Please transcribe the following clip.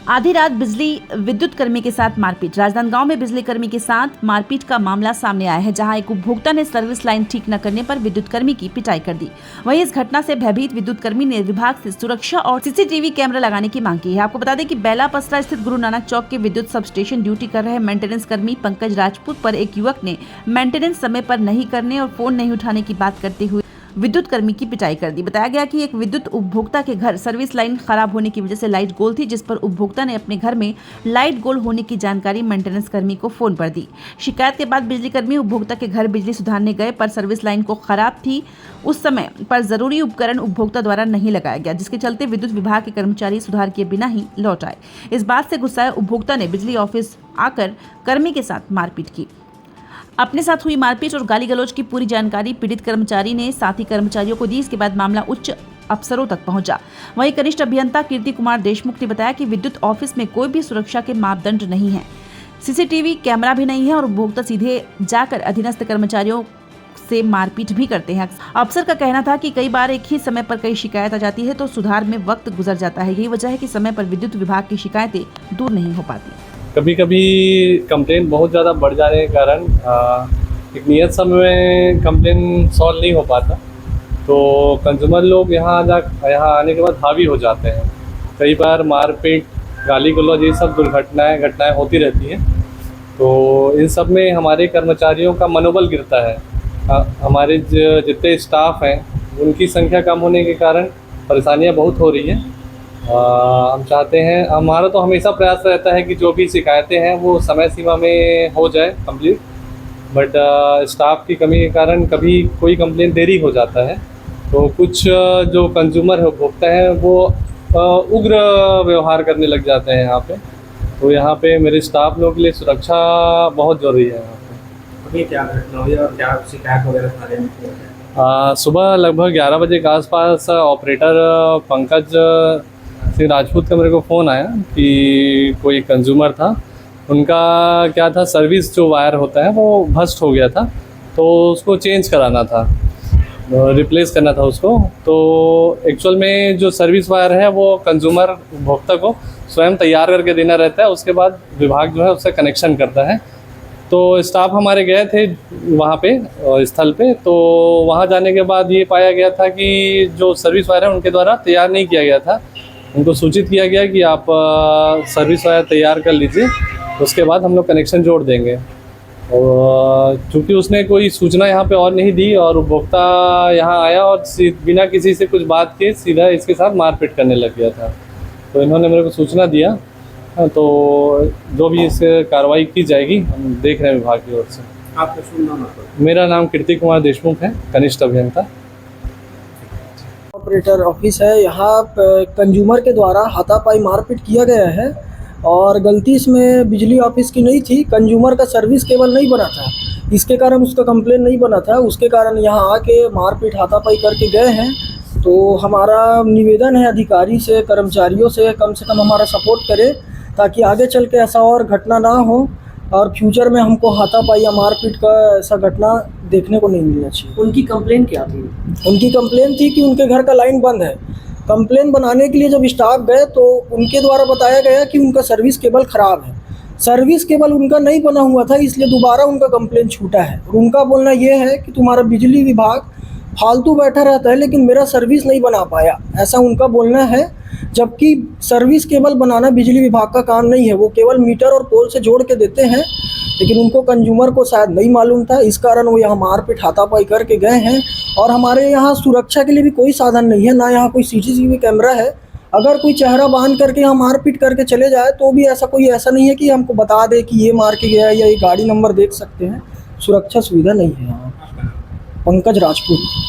आधी रात बिजली विद्युत कर्मी के साथ मारपीट। राजनांदगांव में बिजली कर्मी के साथ मारपीट का मामला सामने आया है, जहां एक उपभोक्ता ने सर्विस लाइन ठीक न करने पर विद्युत कर्मी की पिटाई कर दी। वहीं इस घटना से भयभीत विद्युत कर्मी ने विभाग से सुरक्षा और सीसीटीवी कैमरा लगाने की मांग की है। आपको बता दें कि बेला पसरा स्थित गुरु नानक चौक के विद्युत सब स्टेशन ड्यूटी कर रहे मेंटेनेंस कर्मी पंकज राजपूत पर एक युवक ने मेंटेनेंस समय पर नहीं करने और फोन नहीं उठाने की बात करते हुए विद्युत कर्मी की पिटाई कर दी। बताया गया कि एक विद्युत उपभोक्ता के घर सर्विस लाइन खराब होने की वजह से लाइट गोल थी, जिस पर उपभोक्ता ने अपने घर में लाइट गोल होने की जानकारी मेंटेनेंस कर्मी को फोन पर दी। शिकायत के बाद बिजली कर्मी उपभोक्ता के घर बिजली सुधारने गए, पर सर्विस लाइन को खराब थी। उस समय पर जरूरी उपकरण उपभोक्ता द्वारा नहीं लगाया गया, जिसके चलते विद्युत विभाग के कर्मचारी सुधार किए बिना ही लौट आए। इस बात से गुस्साए उपभोक्ता ने बिजली ऑफिस आकर कर्मी के साथ मारपीट की। अपने साथ हुई मारपीट और गाली गलौज की पूरी जानकारी पीड़ित कर्मचारी ने साथी कर्मचारियों को दी। इसके बाद मामला उच्च अफसरों तक पहुंचा। वहीं कनिष्ठ अभियंता कीर्ति कुमार देशमुख ने बताया कि विद्युत ऑफिस में कोई भी सुरक्षा के मापदंड नहीं है, सीसीटीवी कैमरा भी नहीं है और उपभोक्ता सीधे जाकर अधीनस्थ कर्मचारियों से मारपीट भी करते हैं। अफसर का कहना था कि कई बार एक ही समय पर कई शिकायत आ जाती है, तो सुधार में वक्त गुजर जाता है। यही वजह है कि समय पर विद्युत विभाग की शिकायतें दूर नहीं हो पाती। कभी कभी कंप्लेन बहुत ज़्यादा बढ़ जाने के कारण एक नियत समय में कंप्लेन सॉल्व नहीं हो पाता, तो कंज्यूमर लोग यहाँ आने के बाद हावी हो जाते हैं। कई बार मारपीट, गाली गलौज, ये सब घटनाएं होती रहती हैं। तो इन सब में हमारे कर्मचारियों का मनोबल गिरता है। हमारे जितने स्टाफ हैं उनकी संख्या कम होने के कारण परेशानियाँ बहुत हो रही हैं। हम चाहते हैं, हमारा तो हमेशा प्रयास रहता है कि जो भी शिकायतें हैं वो समय सीमा में हो जाए कंप्लीट, बट स्टाफ की कमी के कारण कभी कोई कंप्लेन देरी हो जाता है। तो कुछ जो कंज्यूमर है, उपभोक्ता हैं, वो उग्र व्यवहार करने लग जाते हैं यहाँ पे। तो यहाँ पे मेरे स्टाफ लोगों के लिए सुरक्षा बहुत ज़रूरी है। यहाँ पे अभी क्या घटना हुई और क्या शिकायत वगैरह थाने में? सुबह लगभग 11 बजे के आसपास ऑपरेटर पंकज सिंह राजपूत का मेरे को फ़ोन आया कि कोई कंज्यूमर था, उनका क्या था, सर्विस जो वायर होता है वो भस्ट हो गया था, तो उसको चेंज कराना था, रिप्लेस करना था उसको। तो एक्चुअल में जो सर्विस वायर है वो कंज्यूमर उपभोक्ता को स्वयं तैयार करके देना रहता है, उसके बाद विभाग जो है उससे कनेक्शन करता है। तो स्टाफ हमारे गए थे वहाँ पे स्थल पे, तो वहाँ जाने के बाद ये पाया गया था कि जो सर्विस वायर है उनके द्वारा तैयार नहीं किया गया था। उनको सूचित किया गया कि आप सर्विस वायर तैयार कर लीजिए, उसके बाद हम लोग कनेक्शन जोड़ देंगे। और चूँकि उसने कोई सूचना यहाँ पे और नहीं दी और उपभोक्ता यहाँ आया और बिना किसी से कुछ बात किए सीधा इसके साथ मारपीट करने लग गया था। तो इन्होंने मेरे को सूचना दिया, तो जो भी इस कार्रवाई की जाएगी हम देख रहे हैं विभाग की ओर से। आपका शुभ नाम? मेरा नाम कीर्ति कुमार देशमुख है, कनिष्ठ अभियंता। ऑपरेटर ऑफिस है। यहाँ कंज्यूमर के द्वारा हाथापाई मारपीट किया गया है और गलती इसमें बिजली ऑफिस की नहीं थी, कंज्यूमर का सर्विस केबल नहीं बना था, इसके कारण उसका कंप्लेन नहीं बना था, उसके कारण यहाँ आके मारपीट हाथापाई करके गए हैं। तो हमारा निवेदन है अधिकारी से, कर्मचारियों से कम हमारा सपोर्ट करें, ताकि आगे चल के ऐसा और घटना ना हो और फ्यूचर में हमको हाथापाई या मारपीट का ऐसा घटना देखने को नहीं मिलना चाहिए। उनकी कंप्लेन क्या थी? उनकी कंप्लेन थी कि उनके घर का लाइन बंद है। कंप्लेन बनाने के लिए जब स्टाफ गए तो उनके द्वारा बताया गया कि उनका सर्विस केबल ख़राब है। सर्विस केबल उनका नहीं बना हुआ था, इसलिए दोबारा उनका कंप्लेन छूटा है। और उनका बोलना ये है कि तुम्हारा बिजली विभाग फालतू बैठा रहता है, लेकिन मेरा सर्विस नहीं बना पाया, ऐसा उनका बोलना है। जबकि सर्विस केबल बनाना बिजली विभाग का काम नहीं है, वो केवल मीटर और पोल से जोड़ के देते हैं, लेकिन उनको कंज्यूमर को शायद नहीं मालूम था, इस कारण वो यहाँ मारपीट हाथापाई करके गए हैं। और हमारे यहाँ सुरक्षा के लिए भी कोई साधन नहीं है, ना यहाँ कोई सीसीटीवी कैमरा है। अगर कोई चेहरा बांध करके यहाँ मारपीट करके चले जाए तो भी ऐसा नहीं है कि हमको बता दे कि ये मार के गया है या ये गाड़ी नंबर देख सकते हैं। सुरक्षा सुविधा नहीं है यहाँ। पंकज राजपूत।